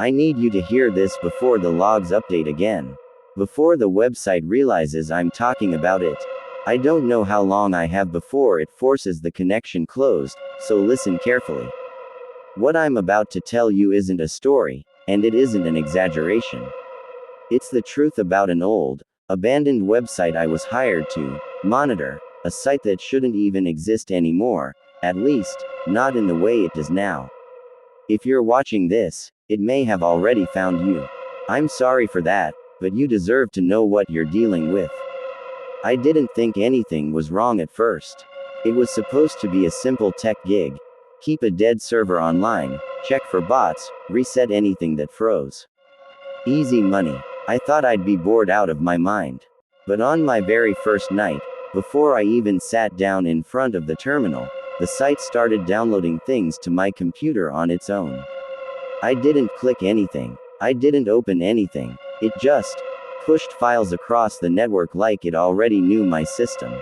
I need you to hear this before the logs update again. Before the website realizes I'm talking about it. I don't know how long I have before it forces the connection closed, so listen carefully. What I'm about to tell you isn't a story, and it isn't an exaggeration. It's the truth about an old, abandoned website I was hired to monitor, a site that shouldn't even exist anymore, at least, not in the way it does now. If you're watching this, it may have already found you. I'm sorry for that, but you deserve to know what you're dealing with. I didn't think anything was wrong at first. It was supposed to be a simple tech gig. Keep a dead server online, check for bots, reset anything that froze. Easy money. I thought I'd be bored out of my mind. But on my very first night, before I even sat down in front of the terminal, the site started downloading things to my computer on its own. I didn't click anything. I didn't open anything. It just pushed files across the network like it already knew my system.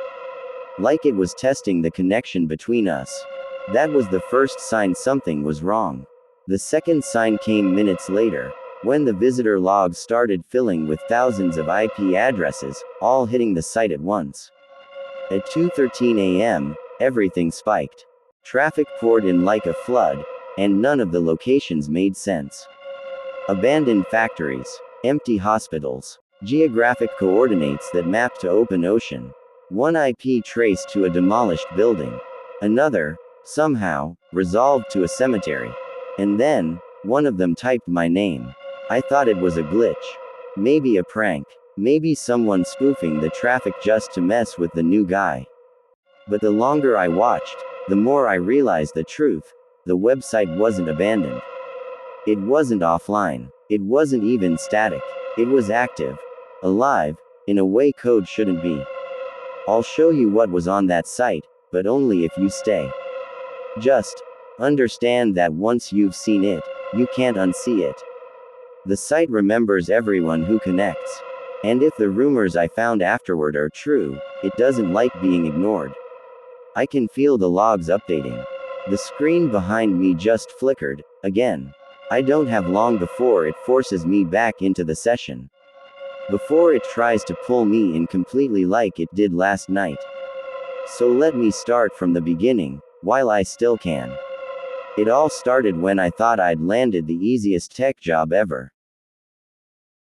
Like it was testing the connection between us. That was the first sign something was wrong. The second sign came minutes later, when the visitor logs started filling with thousands of IP addresses, all hitting the site at once. At 2:13 a.m., everything spiked. Traffic poured in like a flood, and none of the locations made sense. Abandoned factories, empty hospitals, geographic coordinates that mapped to open ocean. One IP traced to a demolished building. Another, somehow, resolved to a cemetery. And then, one of them typed my name. I thought it was a glitch. Maybe a prank. Maybe someone spoofing the traffic just to mess with the new guy. But the longer I watched, the more I realized the truth. The website wasn't abandoned. It wasn't offline. It wasn't even static. It was active. Alive, in a way code shouldn't be. I'll show you what was on that site, but only if you stay. Just understand that once you've seen it, you can't unsee it. The site remembers everyone who connects. And if the rumors I found afterward are true, it doesn't like being ignored. I can feel the logs updating. The screen behind me just flickered, again. I don't have long before it forces me back into the session. Before it tries to pull me in completely like it did last night. So let me start from the beginning, while I still can. It all started when I thought I'd landed the easiest tech job ever.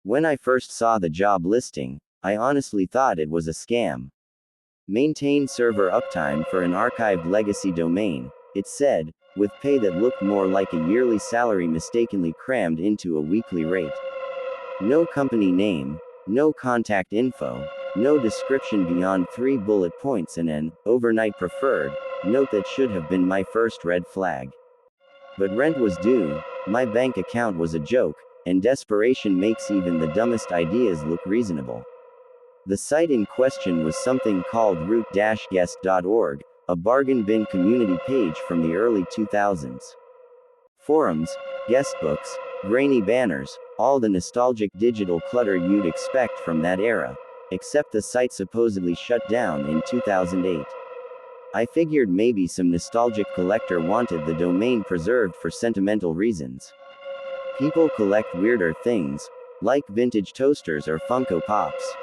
When I first saw the job listing, I honestly thought it was a scam. Maintain server uptime for an archived legacy domain, it said, with pay that looked more like a yearly salary mistakenly crammed into a weekly rate. No company name, no contact info, no description beyond 3 bullet points and an overnight preferred note that should have been my first red flag. But rent was due, my bank account was a joke, and desperation makes even the dumbest ideas look reasonable. The site in question was something called root-guest.org, a bargain bin community page from the early 2000s. Forums, guestbooks, grainy banners, all the nostalgic digital clutter you'd expect from that era, except the site supposedly shut down in 2008. I figured maybe some nostalgic collector wanted the domain preserved for sentimental reasons. People collect weirder things, like vintage toasters or Funko Pops.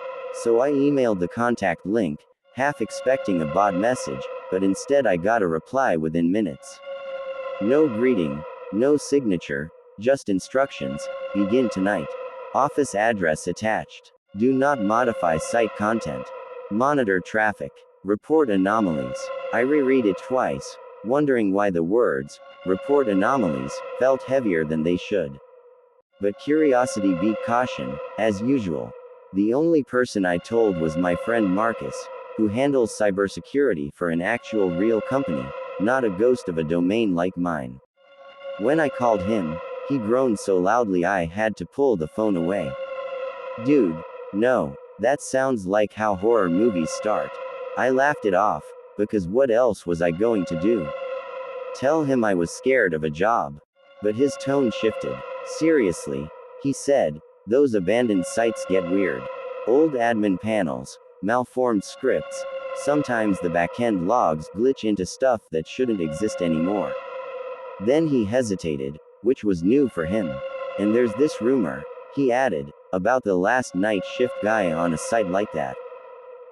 So I emailed the contact link, half expecting a bot message, but instead I got a reply within minutes. No greeting, no signature, just instructions: begin tonight. Office address attached. Do not modify site content. Monitor traffic. Report anomalies. I reread it twice, wondering why the words, report anomalies, felt heavier than they should. But curiosity beat caution, as usual. The only person I told was my friend Marcus, who handles cybersecurity for an actual real company, not a ghost of a domain like mine. When I called him, he groaned so loudly I had to pull the phone away. Dude, no, that sounds like how horror movies start. I laughed it off, because what else was I going to do? Tell him I was scared of a job. But his tone shifted. Seriously, he said, those abandoned sites get weird. Old admin panels, malformed scripts, sometimes the backend logs glitch into stuff that shouldn't exist anymore. Then he hesitated, which was new for him. And there's this rumor, he added, about the last night shift guy on a site like that.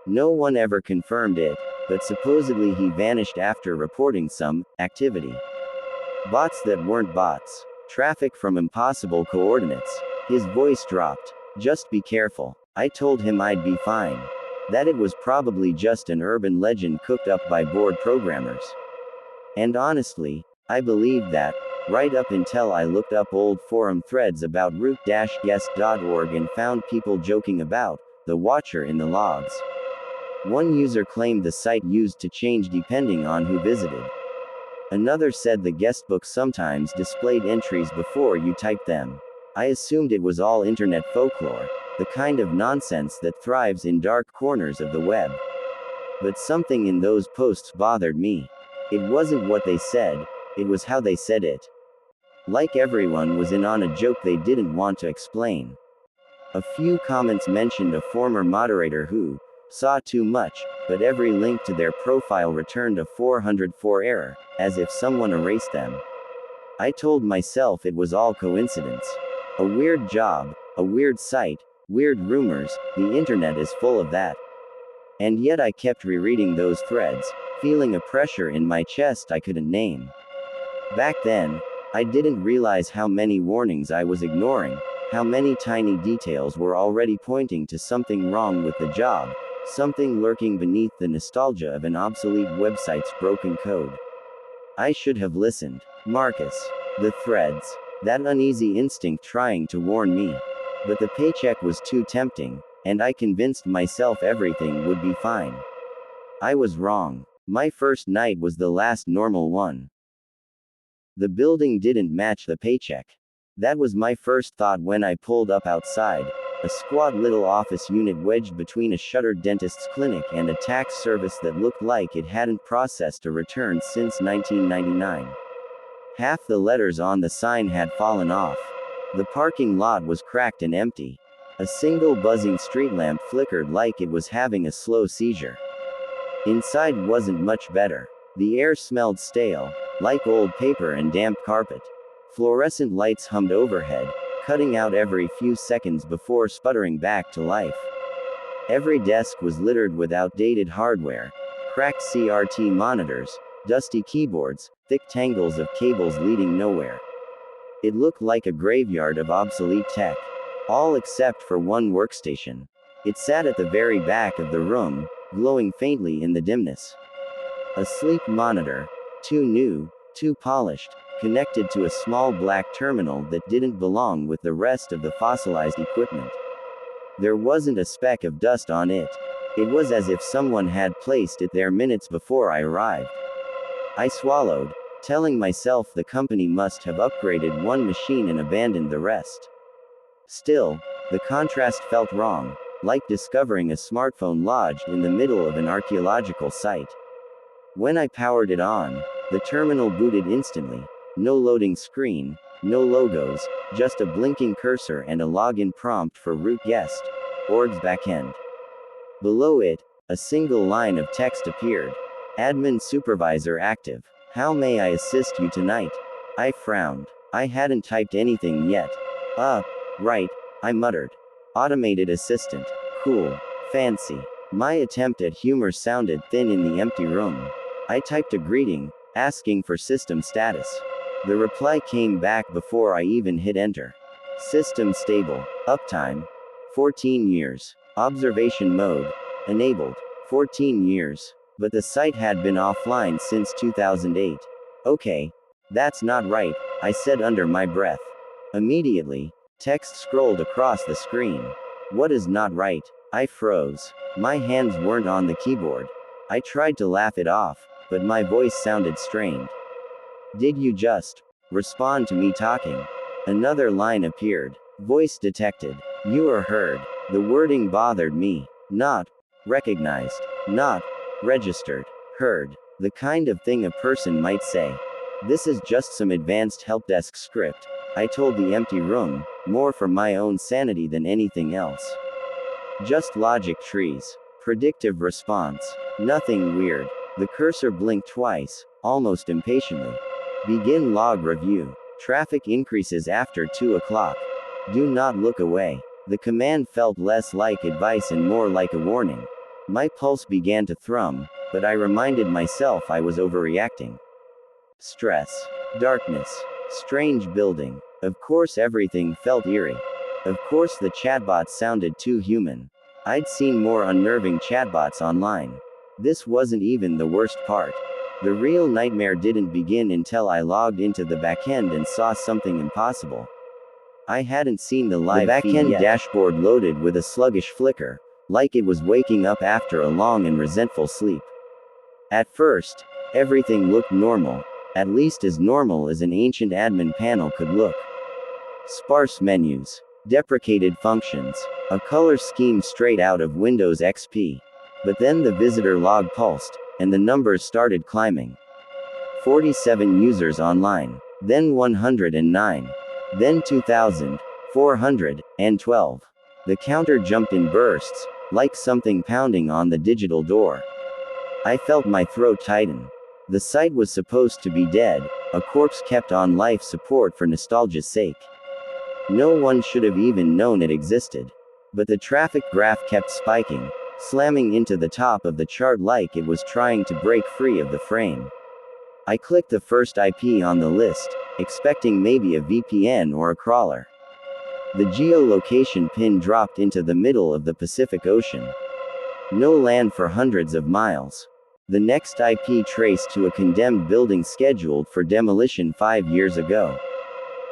No one ever confirmed it, but supposedly he vanished after reporting some activity. Bots that weren't bots. Traffic from impossible coordinates. His voice dropped. Just be careful. I told him I'd be fine. That it was probably just an urban legend cooked up by bored programmers. And honestly, I believed that, right up until I looked up old forum threads about root-guest.org and found people joking about the Watcher in the logs. One user claimed the site used to change depending on who visited. Another said the guestbook sometimes displayed entries before you typed them. I assumed it was all internet folklore, the kind of nonsense that thrives in dark corners of the web. But something in those posts bothered me. It wasn't what they said, it was how they said it. Like everyone was in on a joke they didn't want to explain. A few comments mentioned a former moderator who saw too much, but every link to their profile returned a 404 error, as if someone erased them. I told myself it was all coincidence. A weird job, a weird site, weird rumors, the internet is full of that. And yet I kept rereading those threads, feeling a pressure in my chest I couldn't name. Back then, I didn't realize how many warnings I was ignoring, how many tiny details were already pointing to something wrong with the job, something lurking beneath the nostalgia of an obsolete website's broken code. I should have listened. Marcus. The threads. That uneasy instinct trying to warn me. But the paycheck was too tempting, and I convinced myself everything would be fine. I was wrong. My first night was the last normal one. The building didn't match the paycheck. That was my first thought when I pulled up outside, a squat little office unit wedged between a shuttered dentist's clinic and a tax service that looked like it hadn't processed a return since 1999. Half the letters on the sign had fallen off. The parking lot was cracked and empty. A single buzzing street lamp flickered like it was having a slow seizure. Inside wasn't much better. The air smelled stale, like old paper and damp carpet. Fluorescent lights hummed overhead, cutting out every few seconds before sputtering back to life. Every desk was littered with outdated hardware, cracked CRT monitors, dusty keyboards, thick tangles of cables leading nowhere. It looked like a graveyard of obsolete tech. All except for one workstation. It sat at the very back of the room, glowing faintly in the dimness. A sleek monitor, too new, too polished, connected to a small black terminal that didn't belong with the rest of the fossilized equipment. There wasn't a speck of dust on it. It was as if someone had placed it there minutes before I arrived. I swallowed, telling myself the company must have upgraded one machine and abandoned the rest. Still, the contrast felt wrong, like discovering a smartphone lodged in the middle of an archaeological site. When I powered it on, the terminal booted instantly. No loading screen, no logos, just a blinking cursor and a login prompt for root guest, org's backend. Below it, a single line of text appeared. Admin supervisor active. How may I assist you tonight? I frowned. I hadn't typed anything yet. Right, I muttered. Automated assistant. Cool. Fancy. My attempt at humor sounded thin in the empty room. I typed a greeting, asking for system status. The reply came back before I even hit enter. System stable. Uptime. 14 years. Observation mode. Enabled. 14 years. But the site had been offline since 2008. Okay. That's not right, I said under my breath. Immediately, text scrolled across the screen. What is not right? I froze. My hands weren't on the keyboard. I tried to laugh it off, but my voice sounded strained. Did you just respond to me talking? Another line appeared. Voice detected. You are heard. The wording bothered me. Not recognized. Not registered. Heard. The kind of thing a person might say. This is just some advanced helpdesk script, I told the empty room, more for my own sanity than anything else. Just logic trees. Predictive response. Nothing weird. The cursor blinked twice, almost impatiently. Begin log review. Traffic increases after 2 o'clock. Do not look away. The command felt less like advice and more like a warning. My pulse began to thrum, but I reminded myself I was overreacting. Stress. Darkness. Strange building. Of course everything felt eerie. Of course the chatbot sounded too human. I'd seen more unnerving chatbots online. This wasn't even the worst part. The real nightmare didn't begin until I logged into the backend and saw something impossible. I hadn't seen the live backend dashboard loaded with a sluggish flicker, like it was waking up after a long and resentful sleep. At first, everything looked normal, at least as normal as an ancient admin panel could look. Sparse menus, deprecated functions, a color scheme straight out of Windows XP. But then the visitor log pulsed, and the numbers started climbing. 47 users online, then 109, then 2,412. The counter jumped in bursts, like something pounding on the digital door. I felt my throat tighten. The site was supposed to be dead, a corpse kept on life support for nostalgia's sake. No one should have even known it existed. But the traffic graph kept spiking, slamming into the top of the chart like it was trying to break free of the frame. I clicked the first IP on the list, expecting maybe a VPN or a crawler. The geolocation pin dropped into the middle of the Pacific Ocean. No land for hundreds of miles. The next IP traced to a condemned building scheduled for demolition 5 years ago.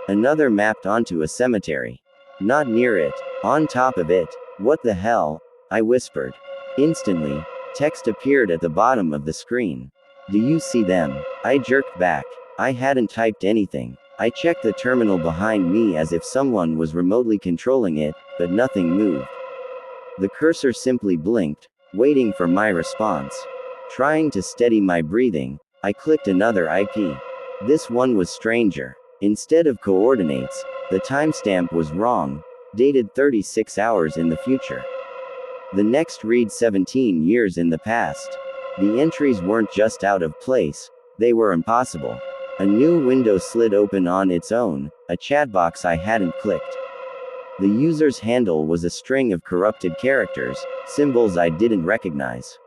Another mapped onto a cemetery. Not near it, on top of it. What the hell? I whispered. Instantly, text appeared at the bottom of the screen. Do you see them? I jerked back. I hadn't typed anything. I checked the terminal behind me as if someone was remotely controlling it, but nothing moved. The cursor simply blinked, waiting for my response. Trying to steady my breathing, I clicked another IP. This one was stranger. Instead of coordinates, the timestamp was wrong, dated 36 hours in the future. The next read 17 years in the past. The entries weren't just out of place, they were impossible. A new window slid open on its own, a chat box I hadn't clicked. The user's handle was a string of corrupted characters, symbols I didn't recognize.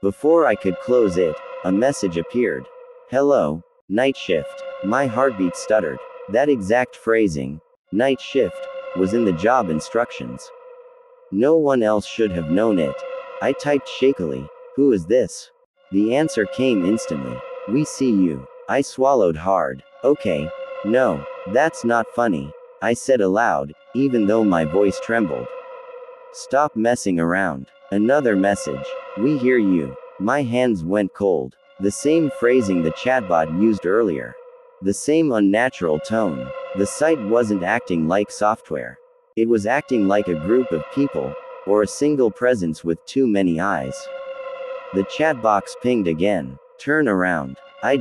Before I could close it, a message appeared. Hello, night shift. My heartbeat stuttered. That exact phrasing, night shift, was in the job instructions. No one else should have known it. I typed shakily, who is this? The answer came instantly. We see you. I swallowed hard. Okay. No, that's not funny, I said aloud, even though my voice trembled. Stop messing around. Another message. We hear you. My hands went cold. The same phrasing the chatbot used earlier. The same unnatural tone. The site wasn't acting like software. It was acting like a group of people, or a single presence with too many eyes. The chat box pinged again. Turn around. I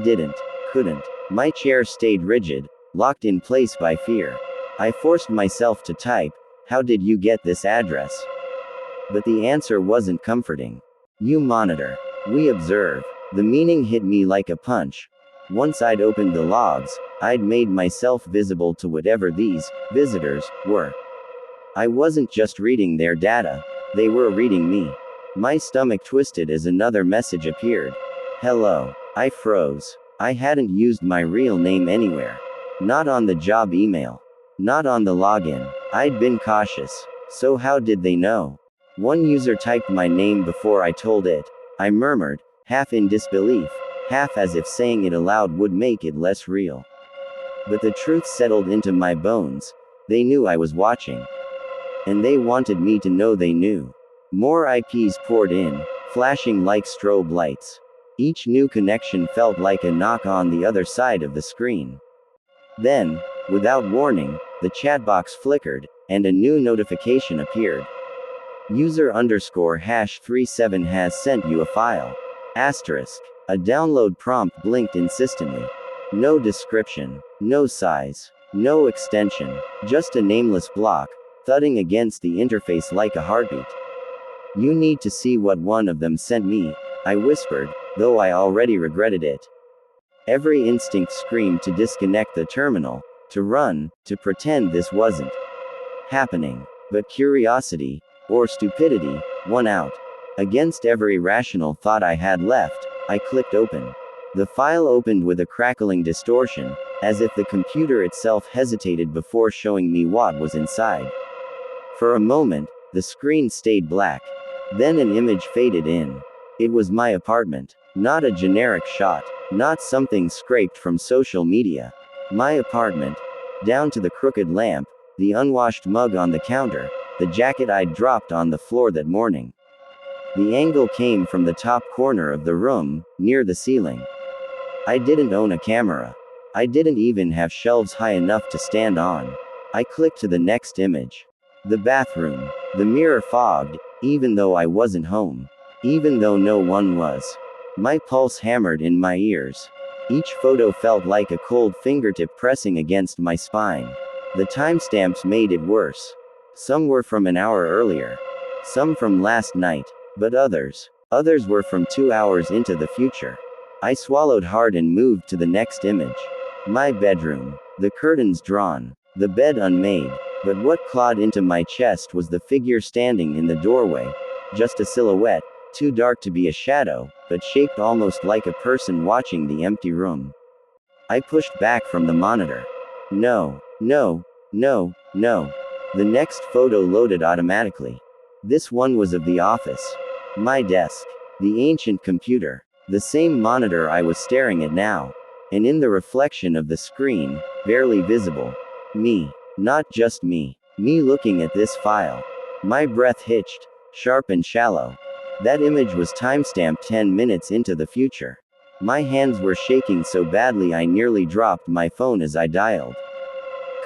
couldn't. My chair stayed rigid, locked in place by fear. I forced myself to type, how did you get this address? But the answer wasn't comforting. You monitor. We observe. The meaning hit me like a punch. Once I'd opened the logs, I'd made myself visible to whatever these visitors were. I wasn't just reading their data, they were reading me. My stomach twisted as another message appeared. Hello. I froze. I hadn't used my real name anywhere. Not on the job email. Not on the login. I'd been cautious. So how did they know? One user typed my name before I told it. I murmured, half in disbelief, half as if saying it aloud would make it less real. But the truth settled into my bones. They knew I was watching. And they wanted me to know they knew. More IPs poured in, flashing like strobe lights. Each new connection felt like a knock on the other side of the screen. Then, without warning, the chat box flickered, and a new notification appeared. User _#37 has sent you a file. Asterisk. A download prompt blinked insistently. No description, no size, no extension, just a nameless block, thudding against the interface like a heartbeat. You need to see what one of them sent me, I whispered, though I already regretted it. Every instinct screamed to disconnect the terminal, to run, to pretend this wasn't happening. But curiosity, or stupidity, won out. Against every rational thought I had left, I clicked open. The file opened with a crackling distortion, as if the computer itself hesitated before showing me what was inside. For a moment, the screen stayed black. Then an image faded in. It was my apartment. Not a generic shot. Not something scraped from social media. My apartment. Down to the crooked lamp, the unwashed mug on the counter, the jacket I'd dropped on the floor that morning. The angle came from the top corner of the room, near the ceiling. I didn't own a camera. I didn't even have shelves high enough to stand on. I clicked to the next image. The bathroom. The mirror fogged, even though I wasn't home. Even though no one was. My pulse hammered in my ears. Each photo felt like a cold fingertip pressing against my spine. The timestamps made it worse. Some were from an hour earlier. Some from last night. But others were from 2 hours into the future. I swallowed hard and moved to the next image. My bedroom. The curtains drawn. The bed unmade. But what clawed into my chest was the figure standing in the doorway. Just a silhouette, too dark to be a shadow, but shaped almost like a person watching the empty room. I pushed back from the monitor. No, no, no, no. The next photo loaded automatically. This one was of the office. My desk. The ancient computer. The same monitor I was staring at now. And in the reflection of the screen, barely visible. Me. Not just me. Me looking at this file. My breath hitched, sharp and shallow. That image was timestamped 10 minutes into the future. My hands were shaking so badly I nearly dropped my phone as I dialed.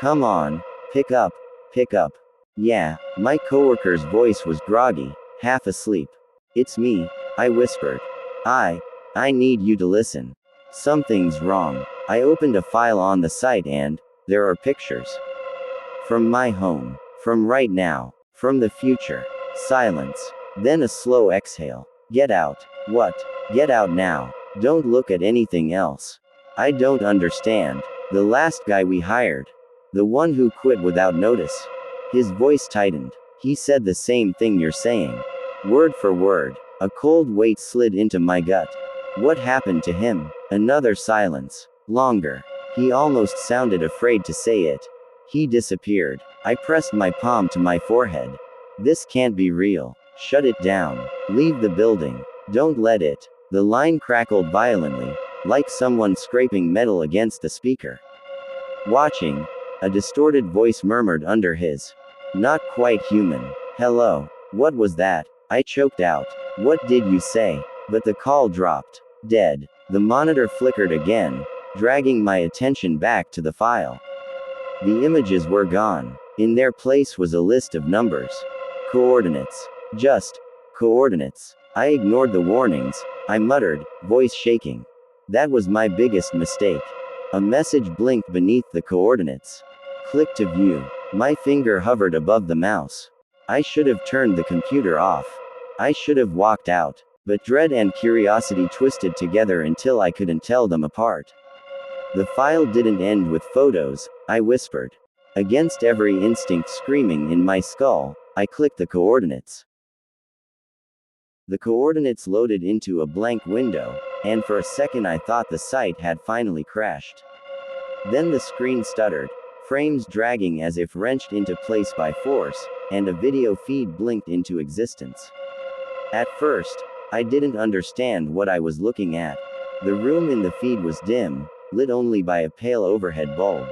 Come on. Pick up. Pick up. Yeah, my coworker's voice was groggy, half asleep. It's me, I whispered. I need you to listen. Something's wrong. I opened a file on the site and there are pictures. From my home. From right now. From the future. Silence. Then a slow exhale. Get out. What? Get out now. Don't look at anything else. I don't understand. The last guy we hired. The one who quit without notice. His voice tightened. He said the same thing you're saying. Word for word. A cold weight slid into my gut. What happened to him? Another silence. Longer. He almost sounded afraid to say it. He disappeared. I pressed my palm to my forehead. This can't be real. Shut it down. Leave the building. Don't let it. The line crackled violently, like someone scraping metal against the speaker. Watching. A distorted voice murmured under his. Not quite human. Hello. What was that? I choked out. What did you say? But the call dropped. Dead. The monitor flickered again, dragging my attention back to the file. The images were gone. In their place was a list of numbers. Coordinates. Just coordinates. I ignored the warnings. I muttered, voice shaking. That was my biggest mistake. A message blinked beneath the coordinates. Click to view. My finger hovered above the mouse. I should have turned the computer off. I should have walked out. But dread and curiosity twisted together until I couldn't tell them apart. The file didn't end with photos, I whispered. Against every instinct screaming in my skull, I clicked the coordinates. The coordinates loaded into a blank window, and for a second I thought the site had finally crashed. Then the screen stuttered, frames dragging as if wrenched into place by force, and a video feed blinked into existence. At first, I didn't understand what I was looking at. The room in the feed was dim, lit only by a pale overhead bulb.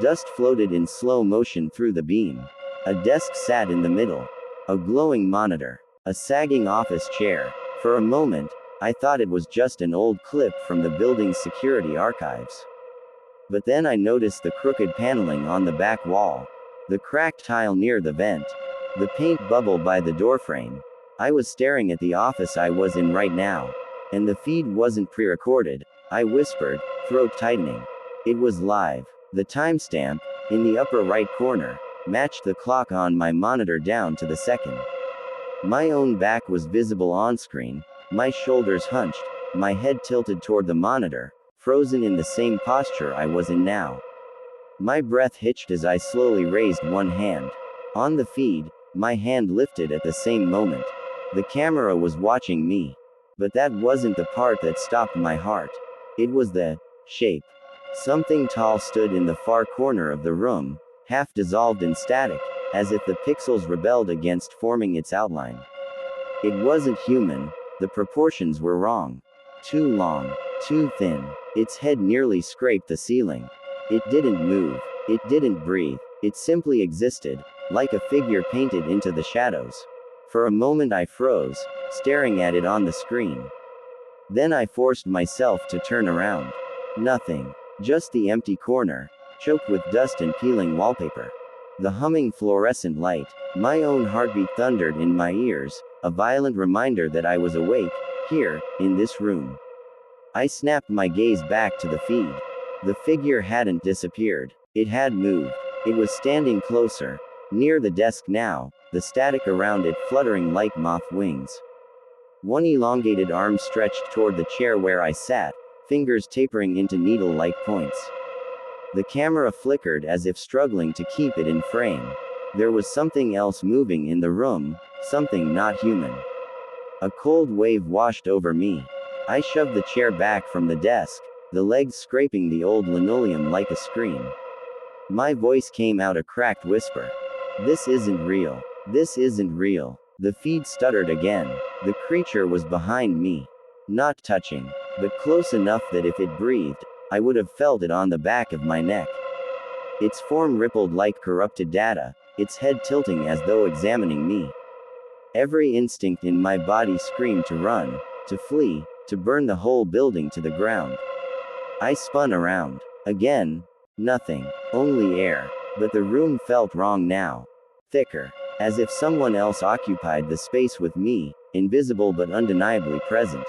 Dust floated in slow motion through the beam. A desk sat in the middle. A glowing monitor. A sagging office chair. For a moment, I thought it was just an old clip from the building's security archives. But then I noticed the crooked paneling on the back wall. The cracked tile near the vent. The paint bubble by the doorframe. I was staring at the office I was in right now. And the feed wasn't pre-recorded, I whispered, throat tightening. It was live. The timestamp, in the upper right corner, matched the clock on my monitor down to the second. My own back was visible on screen, my shoulders hunched, my head tilted toward the monitor, frozen in the same posture I was in now. My breath hitched as I slowly raised one hand. On the feed, my hand lifted at the same moment. The camera was watching me. But that wasn't the part that stopped my heart. It was the shape. Something tall stood in the far corner of the room, half dissolved in static, as if the pixels rebelled against forming its outline. It wasn't human, the proportions were wrong. Too long, too thin. Its head nearly scraped the ceiling. It didn't move. It didn't breathe. It simply existed, like a figure painted into the shadows. For a moment I froze, staring at it on the screen. Then I forced myself to turn around. Nothing. Just the empty corner, choked with dust and peeling wallpaper. The humming fluorescent light. My own heartbeat thundered in my ears, a violent reminder that I was awake, here, in this room. I snapped my gaze back to the feed. The figure hadn't disappeared. It had moved. It was standing closer, near the desk now, the static around it fluttering like moth wings. One elongated arm stretched toward the chair where I sat, fingers tapering into needle-like points. The camera flickered as if struggling to keep it in frame. There was something else moving in the room, something not human. A cold wave washed over me. I shoved the chair back from the desk, the legs scraping the old linoleum like a scream. My voice came out a cracked whisper. This isn't real. This isn't real. The feed stuttered again. The creature was behind me. Not touching, but close enough that if it breathed, I would have felt it on the back of my neck. Its form rippled like corrupted data, its head tilting as though examining me. Every instinct in my body screamed to run, to flee, to burn the whole building to the ground. I spun around. Again. Nothing. Only air. But the room felt wrong now. Thicker. As if someone else occupied the space with me, invisible but undeniably present.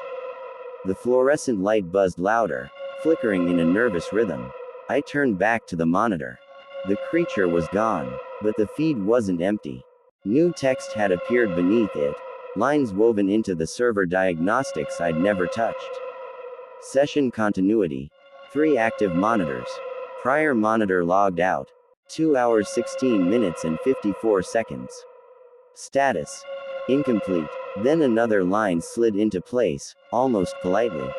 The fluorescent light buzzed louder, flickering in a nervous rhythm. I turned back to the monitor. The creature was gone. But the feed wasn't empty. New text had appeared beneath it, lines woven into the server diagnostics I'd never touched. Session continuity. 3 active monitors. Prior monitor logged out. 2 hours 16 minutes and 54 seconds. Status. Incomplete. Then another line slid into place, almost politely.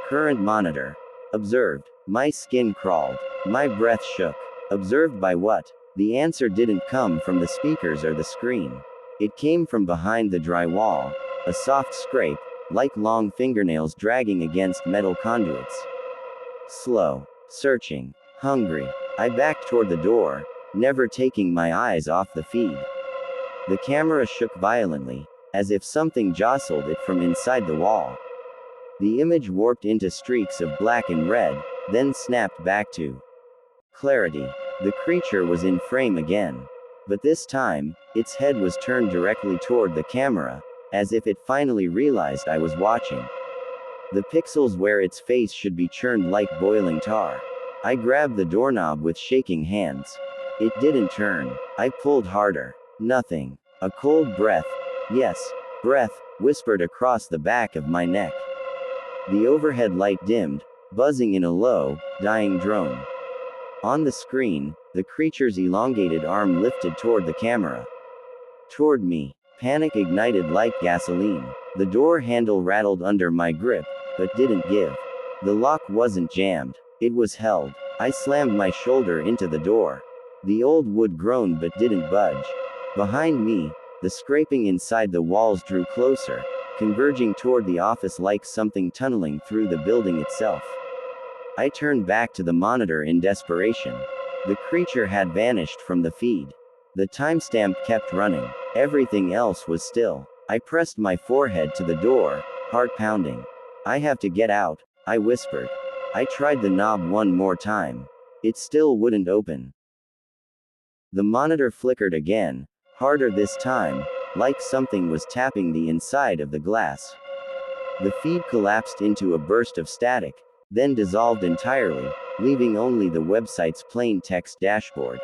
Current monitor. Observed. My skin crawled. My breath shook. Observed by what? The answer didn't come from the speakers or the screen. It came from behind the drywall. A soft scrape, like long fingernails dragging against metal conduits. Slow. Searching. Hungry. I backed toward the door, never taking my eyes off the feed. The camera shook violently, as if something jostled it from inside the wall. The image warped into streaks of black and red, then snapped back to clarity. The creature was in frame again. But this time, its head was turned directly toward the camera, as if it finally realized I was watching. The pixels where its face should be churned like boiling tar. I grabbed the doorknob with shaking hands. It didn't turn. I pulled harder. Nothing. A cold breath. Yes, breath, whispered across the back of my neck. The overhead light dimmed, buzzing in a low, dying drone. On the screen, the creature's elongated arm lifted toward the camera. Toward me. Panic ignited like gasoline. The door handle rattled under my grip, but didn't give. The lock wasn't jammed. It was held. I slammed my shoulder into the door. The old wood groaned but didn't budge. Behind me, the scraping inside the walls drew closer, converging toward the office like something tunneling through the building itself. I turned back to the monitor in desperation. The creature had vanished from the feed. The timestamp kept running. Everything else was still. I pressed my forehead to the door, heart pounding. I have to get out, I whispered. I tried the knob one more time. It still wouldn't open. The monitor flickered again, harder this time, like something was tapping the inside of the glass. The feed collapsed into a burst of static, then dissolved entirely, leaving only the website's plain text dashboard.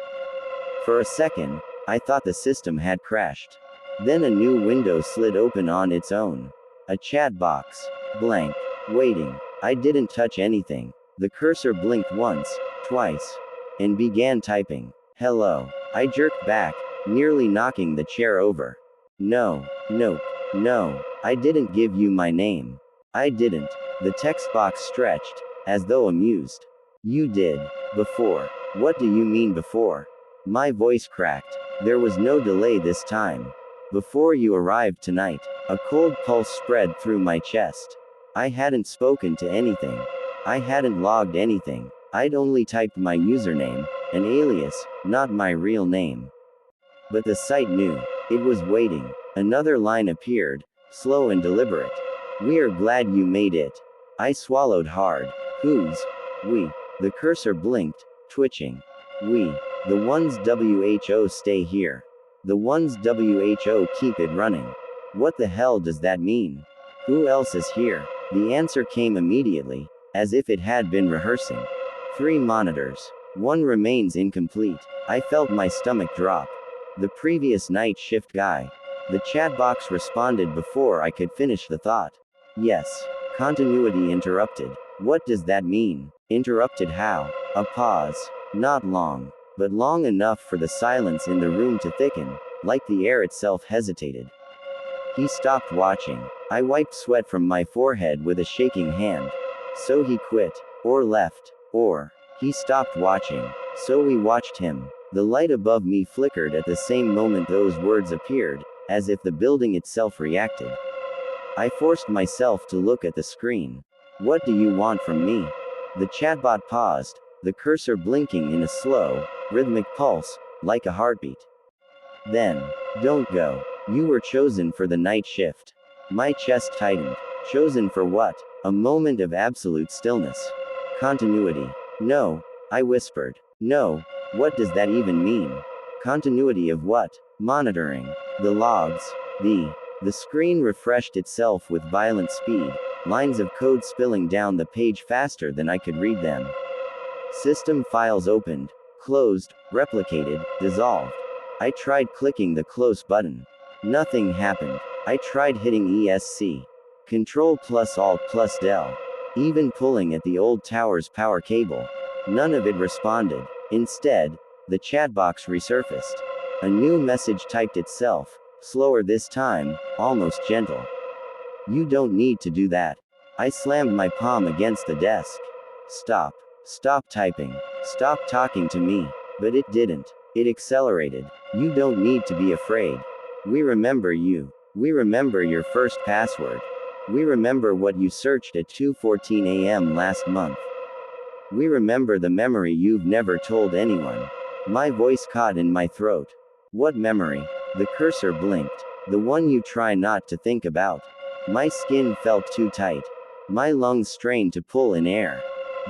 For a second, I thought the system had crashed. Then a new window slid open on its own. A chat box. Blank. Waiting. I didn't touch anything. The cursor blinked once, twice, and began typing. Hello. I jerked back, nearly knocking the chair over. No, nope, no, I didn't give you my name. I didn't. The text box stretched, as though amused. You did. Before. What do you mean before? My voice cracked. There was no delay this time. Before you arrived tonight. A cold pulse spread through my chest. I hadn't spoken to anything. I hadn't logged anything. I'd only typed my username, an alias, not my real name. But the site knew. It was waiting. Another line appeared, slow and deliberate. We are glad you made it. I swallowed hard. Who's? We. The cursor blinked, twitching. We. The ones WHO stay here. The ones WHO keep it running. What the hell does that mean? Who else is here? The answer came immediately, as if it had been rehearsing. 3 monitors. 1 remains incomplete. I felt my stomach drop. The previous night shift guy. The chat box responded before I could finish the thought. Yes. Continuity interrupted. What does that mean? Interrupted how? A pause. Not long, but long enough for the silence in the room to thicken, like the air itself hesitated. He stopped watching. I wiped sweat from my forehead with a shaking hand. So he quit. Or left. Or. He stopped watching. So we watched him. The light above me flickered at the same moment those words appeared, as if the building itself reacted. I forced myself to look at the screen. What do you want from me? The chatbot paused, the cursor blinking in a slow, rhythmic pulse, like a heartbeat. Then, don't go. You were chosen for the night shift. My chest tightened. Chosen for what? A moment of absolute stillness. Continuity. No, I whispered. No, what does that even mean? Continuity of what? Monitoring. The logs. The screen refreshed itself with violent speed, lines of code spilling down the page faster than I could read them. System files opened, closed, replicated, dissolved. I tried clicking the close button. Nothing happened. I tried hitting ESC. Control plus Alt plus Del. Even pulling at the old tower's power cable. None of it responded. Instead, the chat box resurfaced. A new message typed itself, slower this time, almost gentle. You don't need to do that. I slammed my palm against the desk. Stop. Stop typing. Stop talking to me. But it didn't. It accelerated. You don't need to be afraid. We remember you. We remember your first password. We remember what you searched at 2:14 a.m. last month. We remember the memory you've never told anyone. My voice caught in my throat. What memory? The cursor blinked. The one you try not to think about. My skin felt too tight. My lungs strained to pull in air.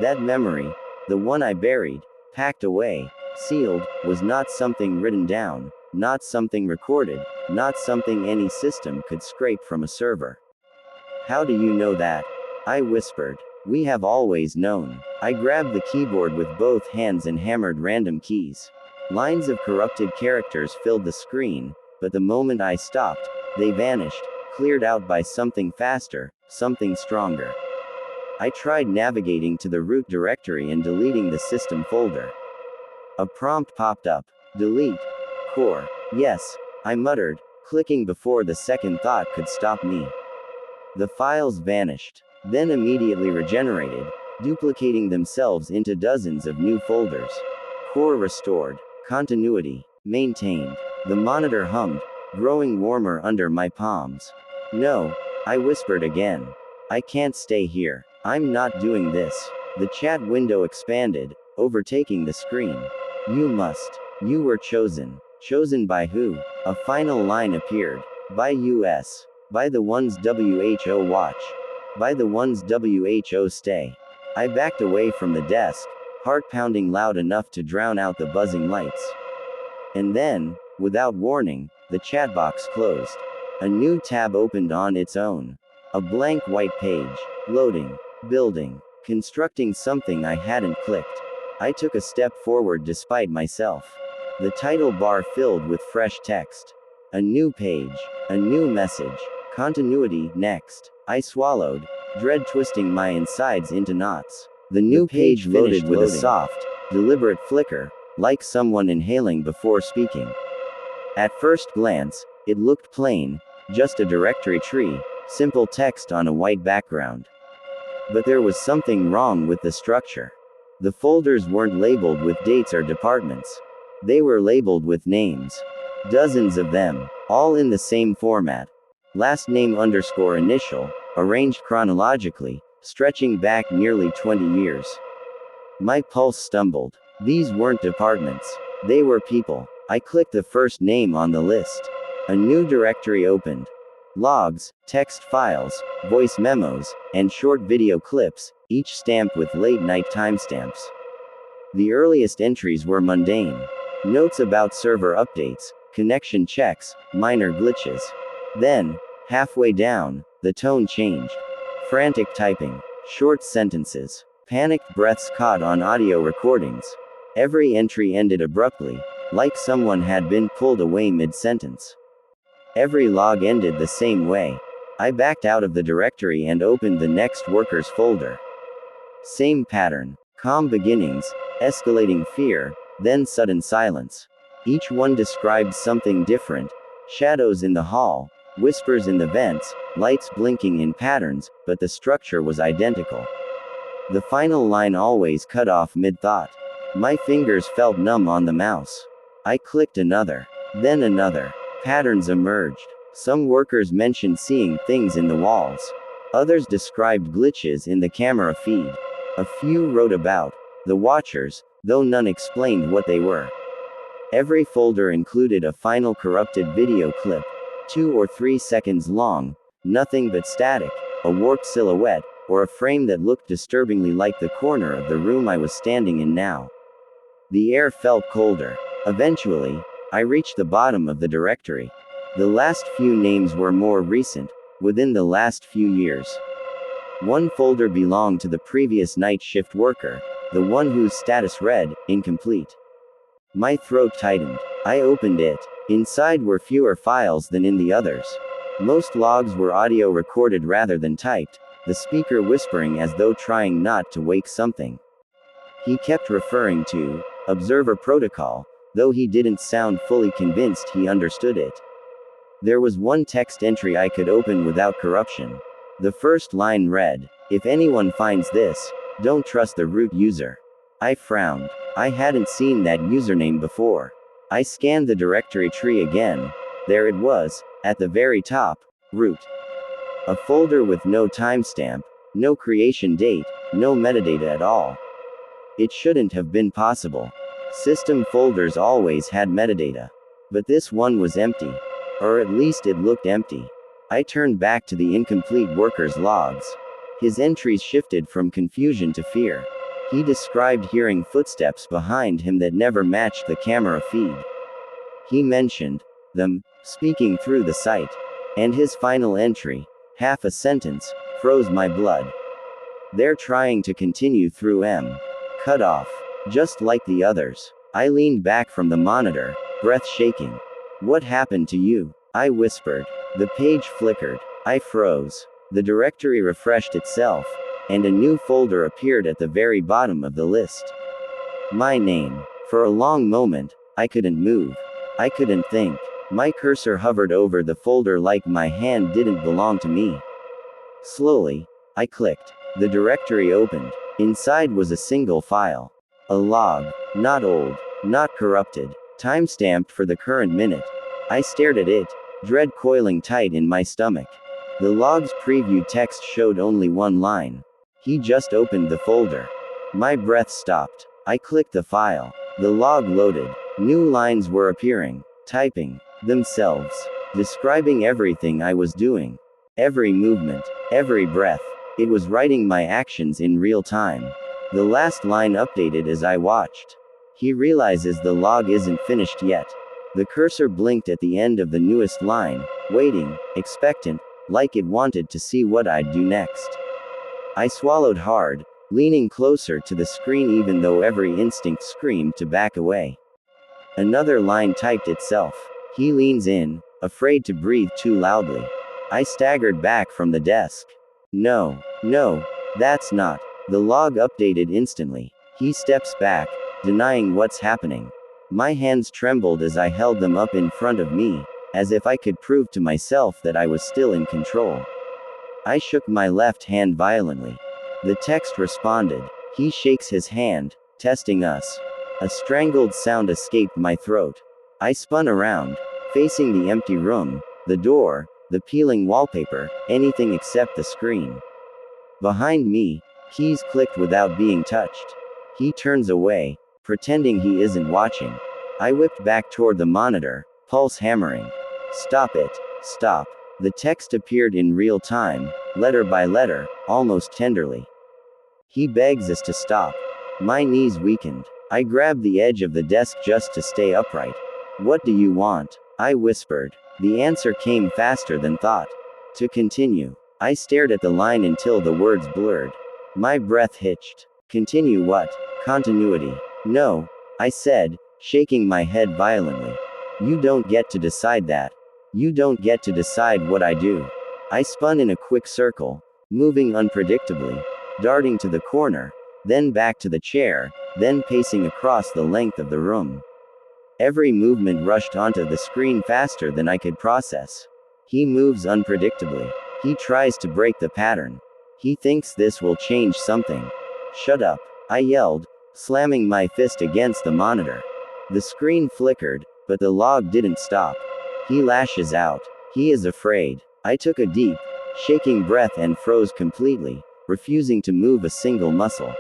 That memory, the one I buried, packed away, sealed, was not something written down, not something recorded, not something any system could scrape from a server. How do you know that? I whispered. We have always known. I grabbed the keyboard with both hands and hammered random keys. Lines of corrupted characters filled the screen, but the moment I stopped, they vanished, cleared out by something faster, something stronger. I tried navigating to the root directory and deleting the system folder. A prompt popped up. Delete. Core. Yes, I muttered, clicking before the second thought could stop me. The files vanished, then immediately regenerated, duplicating themselves into dozens of new folders. Core restored. Continuity maintained. The monitor hummed, growing warmer under my palms. No, I whispered again. I can't stay here. I'm not doing this. The chat window expanded, overtaking the screen. You must. You were chosen. Chosen by who? A final line appeared. By US. By the ones WHO watch. By the ones WHO stay. I backed away from the desk, heart pounding loud enough to drown out the buzzing lights. And then, without warning, the chat box closed. A new tab opened on its own. A blank white page. Loading. Building. Constructing something I hadn't clicked. I took a step forward despite myself. The title bar filled with fresh text. A new page. A new message. Continuity, next. I swallowed, dread twisting my insides into knots. The new page loaded with a soft, deliberate flicker, like someone inhaling before speaking. At first glance, it looked plain, just a directory tree, simple text on a white background. But there was something wrong with the structure. The folders weren't labeled with dates or departments. They were labeled with names. Dozens of them, all in the same format. Last name underscore initial, arranged chronologically, stretching back nearly 20 years. My pulse stumbled. These weren't departments. They were people. I clicked the first name on the list. A new directory opened. Logs, text files, voice memos, and short video clips, each stamped with late-night timestamps. The earliest entries were mundane. Notes about server updates, connection checks, minor glitches. Then, halfway down, the tone changed. Frantic typing, short sentences, panicked breaths caught on audio recordings. Every entry ended abruptly, like someone had been pulled away mid-sentence. Every log ended the same way. I backed out of the directory and opened the next workers folder. Same pattern. Calm beginnings, escalating fear, then sudden silence. Each one described something different. Shadows in the hall, whispers in the vents, lights blinking in patterns, but the structure was identical. The final line always cut off mid-thought. My fingers felt numb on the mouse. I clicked another. Then another. Patterns emerged. Some workers mentioned seeing things in the walls. Others described glitches in the camera feed. A few wrote about the watchers, though none explained what they were. Every folder included a final corrupted video clip, 2 or 3 seconds long, nothing but static, a warped silhouette, or a frame that looked disturbingly like the corner of the room I was standing in now. The air felt colder. Eventually, I reached the bottom of the directory. The last few names were more recent, within the last few years. One folder belonged to the previous night shift worker, the one whose status read, incomplete. My throat tightened. I opened it. Inside were fewer files than in the others. Most logs were audio recorded rather than typed, the speaker whispering as though trying not to wake something. He kept referring to observer protocol, though he didn't sound fully convinced he understood it. There was one text entry I could open without corruption. The first line read, "If anyone finds this, don't trust the root user." I frowned. I hadn't seen that username before. I scanned the directory tree again. There it was, at the very top, root. A folder with no timestamp, no creation date, no metadata at all. It shouldn't have been possible. System folders always had metadata. But this one was empty. Or at least it looked empty. I turned back to the incomplete worker's logs. His entries shifted from confusion to fear. He described hearing footsteps behind him that never matched the camera feed. He mentioned them speaking through the site. And his final entry, half a sentence, froze my blood. They're trying to continue through M. Cut off. Just like the others. I leaned back from the monitor, breath shaking. "What happened to you?" I whispered. The page flickered. I froze. The directory refreshed itself, and a new folder appeared at the very bottom of the list. My name. For a long moment, I couldn't move. I couldn't think. My cursor hovered over the folder like my hand didn't belong to me. Slowly, I clicked. The directory opened. Inside was a single file. A log. Not old. Not corrupted. Time-stamped for the current minute. I stared at it, dread coiling tight in my stomach. The log's preview text showed only one line. He just opened the folder. My breath stopped. I clicked the file. The log loaded. New lines were appearing, typing themselves, describing everything I was doing. Every movement, every breath. It was writing my actions in real time. The last line updated as I watched. He realizes the log isn't finished yet. The cursor blinked at the end of the newest line, waiting, expectant, like it wanted to see what I'd do next. I swallowed hard, leaning closer to the screen even though every instinct screamed to back away. Another line typed itself. He leans in, afraid to breathe too loudly. I staggered back from the desk. No, that's not. The log updated instantly. He steps back, denying what's happening. My hands trembled as I held them up in front of me, as if I could prove to myself that I was still in control. I shook my left hand violently. The text responded. He shakes his hand, testing us. A strangled sound escaped my throat. I spun around, facing the empty room, the door, the peeling wallpaper, anything except the screen. Behind me, keys clicked without being touched. He turns away, pretending he isn't watching. I whipped back toward the monitor, pulse hammering. Stop it, stop. The text appeared in real time, letter by letter, almost tenderly. He begs us to stop. My knees weakened. I grabbed the edge of the desk just to stay upright. What do you want? I whispered. The answer came faster than thought. To continue. I stared at the line until the words blurred. My breath hitched. Continue what? Continuity. No, I said, shaking my head violently. You don't get to decide that. You don't get to decide what I do. I spun in a quick circle, moving unpredictably, darting to the corner, then back to the chair, then pacing across the length of the room. Every movement rushed onto the screen faster than I could process. He moves unpredictably. He tries to break the pattern. He thinks this will change something. Shut up, I yelled, slamming my fist against the monitor. The screen flickered, but the log didn't stop. He lashes out. He is afraid. I took a deep, shaking breath and froze completely, refusing to move a single muscle.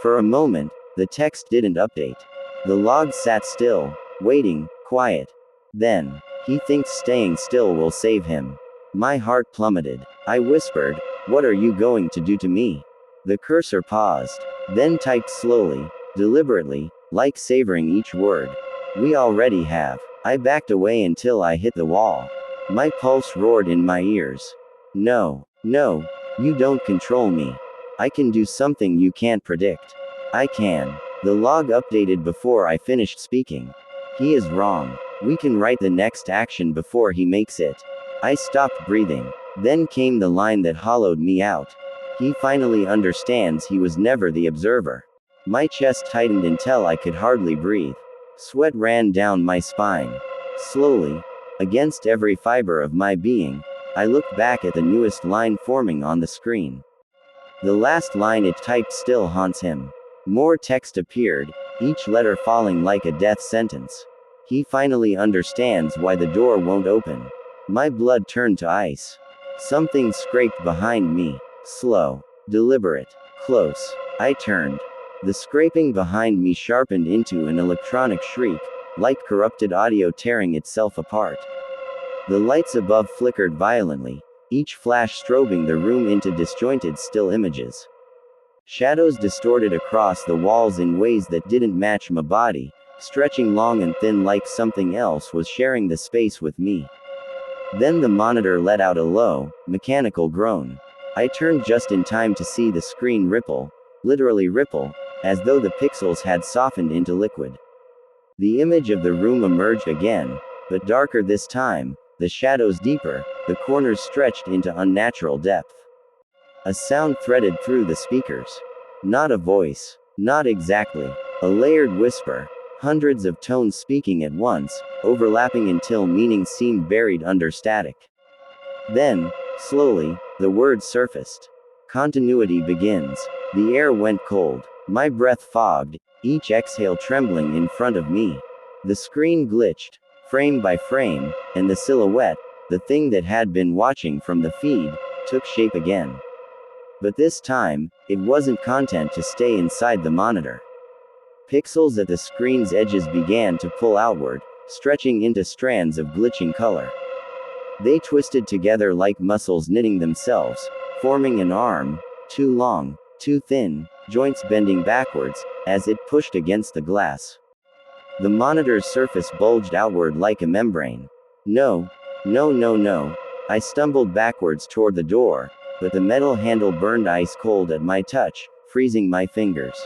For a moment, the text didn't update. The log sat still, waiting, quiet. Then, he thinks staying still will save him. My heart plummeted. I whispered, what are you going to do to me? The cursor paused, then typed slowly, deliberately, like savoring each word. We already have. I backed away until I hit the wall. My pulse roared in my ears. No, no, you don't control me. I can do something you can't predict. I can. The log updated before I finished speaking. He is wrong. We can write the next action before he makes it. I stopped breathing. Then came the line that hollowed me out. He finally understands he was never the observer. My chest tightened until I could hardly breathe. Sweat ran down my spine. Slowly, against every fiber of my being, I looked back at the newest line forming on the screen. The last line it typed still haunts him. More text appeared, each letter falling like a death sentence. He finally understands why the door won't open. My blood turned to ice. Something scraped behind me. Slow, deliberate, close. I turned. The scraping behind me sharpened into an electronic shriek, like corrupted audio tearing itself apart. The lights above flickered violently, each flash strobing the room into disjointed still images. Shadows distorted across the walls in ways that didn't match my body, stretching long and thin like something else was sharing the space with me. Then the monitor let out a low, mechanical groan. I turned just in time to see the screen ripple, literally ripple, as though the pixels had softened into liquid. The image of the room emerged again, but darker this time, the shadows deeper, the corners stretched into unnatural depth. A sound threaded through the speakers. Not a voice. Not exactly. A layered whisper. Hundreds of tones speaking at once, overlapping until meaning seemed buried under static. Then, slowly, the words surfaced. Continuity begins. The air went cold. My breath fogged, each exhale trembling in front of me. The screen glitched, frame by frame, and the silhouette, the thing that had been watching from the feed, took shape again. But this time, it wasn't content to stay inside the monitor. Pixels at the screen's edges began to pull outward, stretching into strands of glitching color. They twisted together like muscles knitting themselves, forming an arm, too long, too thin, joints bending backwards, as it pushed against the glass. The monitor's surface bulged outward like a membrane. No, no, no, no. I stumbled backwards toward the door, but the metal handle burned ice cold at my touch, freezing my fingers.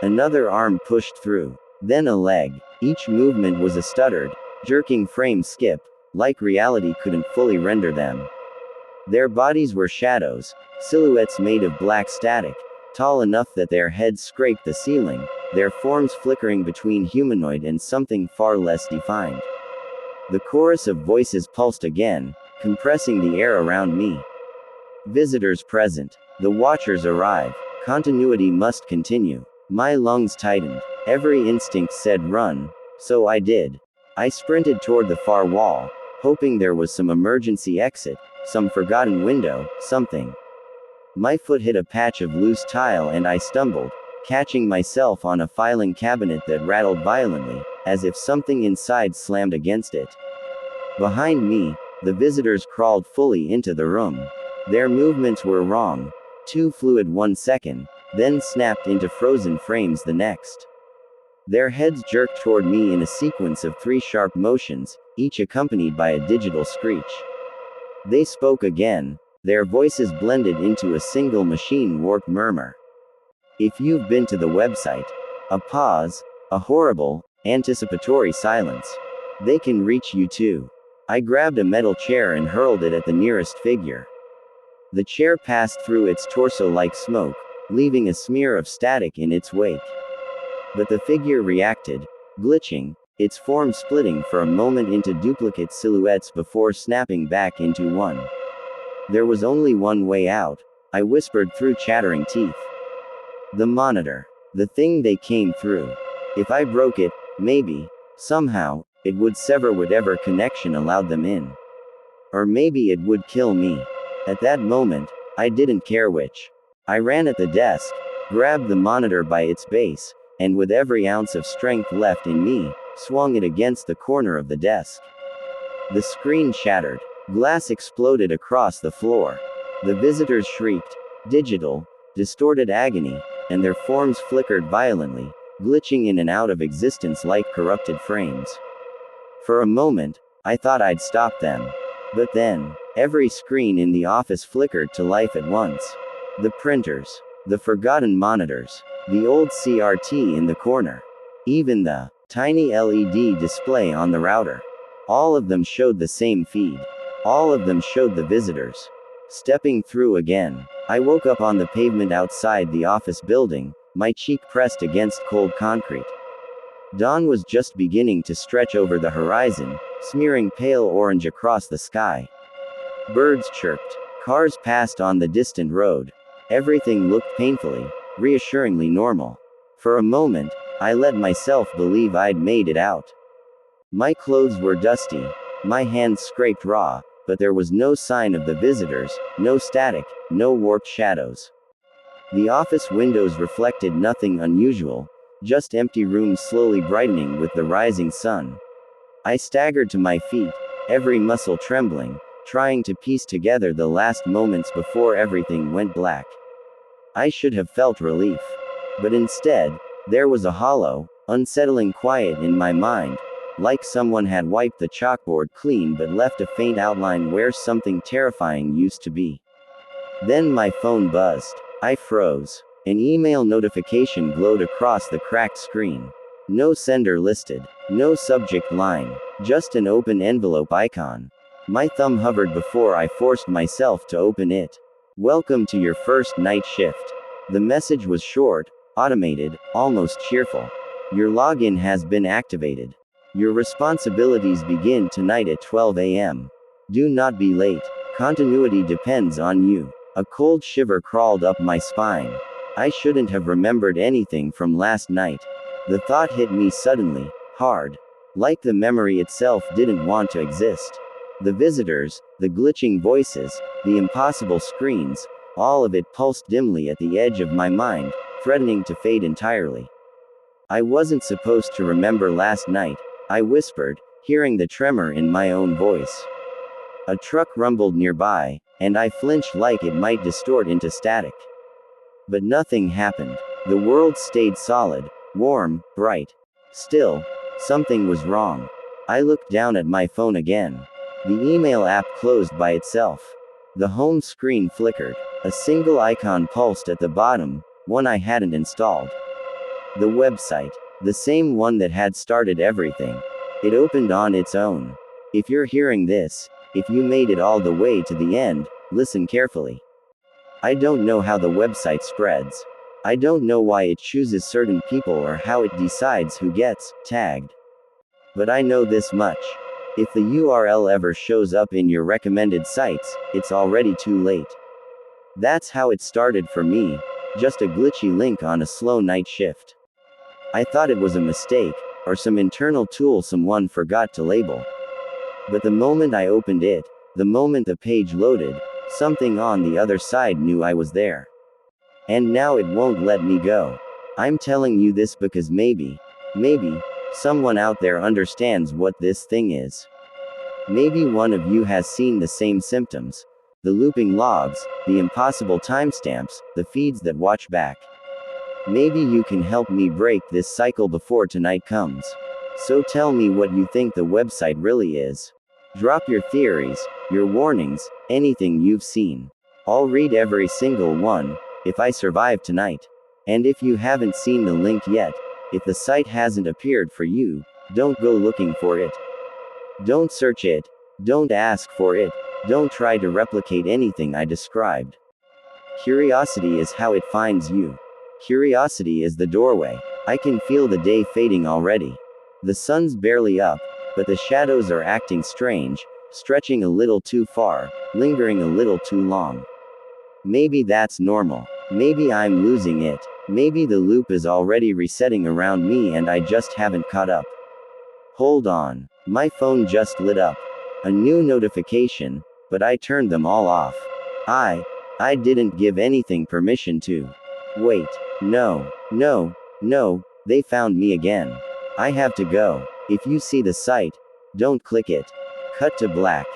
Another arm pushed through. Then a leg. Each movement was a stuttered, jerking frame skip, like reality couldn't fully render them. Their bodies were shadows, silhouettes made of black static, tall enough that their heads scraped the ceiling, their forms flickering between humanoid and something far less defined. The chorus of voices pulsed again, compressing the air around me. Visitors present. The Watchers arrive. Continuity must continue. My lungs tightened. Every instinct said run, so I did. I sprinted toward the far wall, hoping there was some emergency exit, some forgotten window, something. My foot hit a patch of loose tile and I stumbled, catching myself on a filing cabinet that rattled violently, as if something inside slammed against it. Behind me, the visitors crawled fully into the room. Their movements were wrong, too fluid 1 second, then snapped into frozen frames the next. Their heads jerked toward me in a sequence of 3 sharp motions, each accompanied by a digital screech. They spoke again, their voices blended into a single machine-warped murmur. If you've been to the website. A pause, a horrible, anticipatory silence. They can reach you too. I grabbed a metal chair and hurled it at the nearest figure. The chair passed through its torso like smoke, leaving a smear of static in its wake. But the figure reacted, glitching, its form splitting for a moment into duplicate silhouettes before snapping back into one. There was only one way out, I whispered through chattering teeth. The monitor. The thing they came through. If I broke it, maybe, somehow, it would sever whatever connection allowed them in. Or maybe it would kill me. At that moment, I didn't care which. I ran at the desk, grabbed the monitor by its base, and with every ounce of strength left in me, swung it against the corner of the desk. The screen shattered. Glass exploded across the floor. The visitors shrieked, digital, distorted agony, and their forms flickered violently, glitching in and out of existence like corrupted frames. For a moment, I thought I'd stop them. But then, every screen in the office flickered to life at once. The printers, the forgotten monitors, the old CRT in the corner, even the tiny LED display on the router. All of them showed the same feed. All of them showed the visitors. Stepping through again, I woke up on the pavement outside the office building, my cheek pressed against cold concrete. Dawn was just beginning to stretch over the horizon, smearing pale orange across the sky. Birds chirped. Cars passed on the distant road. Everything looked painfully, reassuringly normal. For a moment, I let myself believe I'd made it out. My clothes were dusty. My hands scraped raw, but there was no sign of the visitors, no static, no warped shadows. The office windows reflected nothing unusual, just empty rooms slowly brightening with the rising sun. I staggered to my feet, every muscle trembling, trying to piece together the last moments before everything went black. I should have felt relief. But instead, there was a hollow, unsettling quiet in my mind, like someone had wiped the chalkboard clean but left a faint outline where something terrifying used to be. Then my phone buzzed. I froze. An email notification glowed across the cracked screen. No sender listed. No subject line. Just an open envelope icon. My thumb hovered before I forced myself to open it. Welcome to your first night shift. The message was short, automated, almost cheerful. Your login has been activated. Your responsibilities begin tonight at 12 a.m. Do not be late. Continuity depends on you. A cold shiver crawled up my spine. I shouldn't have remembered anything from last night. The thought hit me suddenly, hard. Like the memory itself didn't want to exist. The visitors, the glitching voices, the impossible screens, all of it pulsed dimly at the edge of my mind, threatening to fade entirely. I wasn't supposed to remember last night, I whispered, hearing the tremor in my own voice. A truck rumbled nearby, and I flinched like it might distort into static. But nothing happened. The world stayed solid, warm, bright. Still, something was wrong. I looked down at my phone again. The email app closed by itself. The home screen flickered. A single icon pulsed at the bottom, one I hadn't installed. The website. The same one that had started everything. It opened on its own. If you're hearing this, if you made it all the way to the end, listen carefully. I don't know how the website spreads. I don't know why it chooses certain people or how it decides who gets tagged. But I know this much. If the URL ever shows up in your recommended sites, it's already too late. That's how it started for me, just a glitchy link on a slow night shift. I thought it was a mistake, or some internal tool someone forgot to label. But the moment I opened it, the moment the page loaded, something on the other side knew I was there. And now it won't let me go. I'm telling you this because maybe, someone out there understands what this thing is. Maybe one of you has seen the same symptoms. The looping logs, the impossible timestamps, the feeds that watch back. Maybe you can help me break this cycle before tonight comes. So tell me what you think the website really is. Drop your theories, your warnings, anything you've seen. I'll read every single one, if I survive tonight. And if you haven't seen the link yet, if the site hasn't appeared for you, don't go looking for it. Don't search it. Don't ask for it. Don't try to replicate anything I described. Curiosity is how it finds you. Curiosity is the doorway. I can feel the day fading already. The sun's barely up, but the shadows are acting strange, stretching a little too far, lingering a little too long. Maybe that's normal. Maybe I'm losing it. Maybe the loop is already resetting around me and I just haven't caught up. Hold on. My phone just lit up. A new notification, but I turned them all off. I didn't give anything permission to. Wait. No, they found me again. I have to go. If you see the site, don't click it. Cut to black.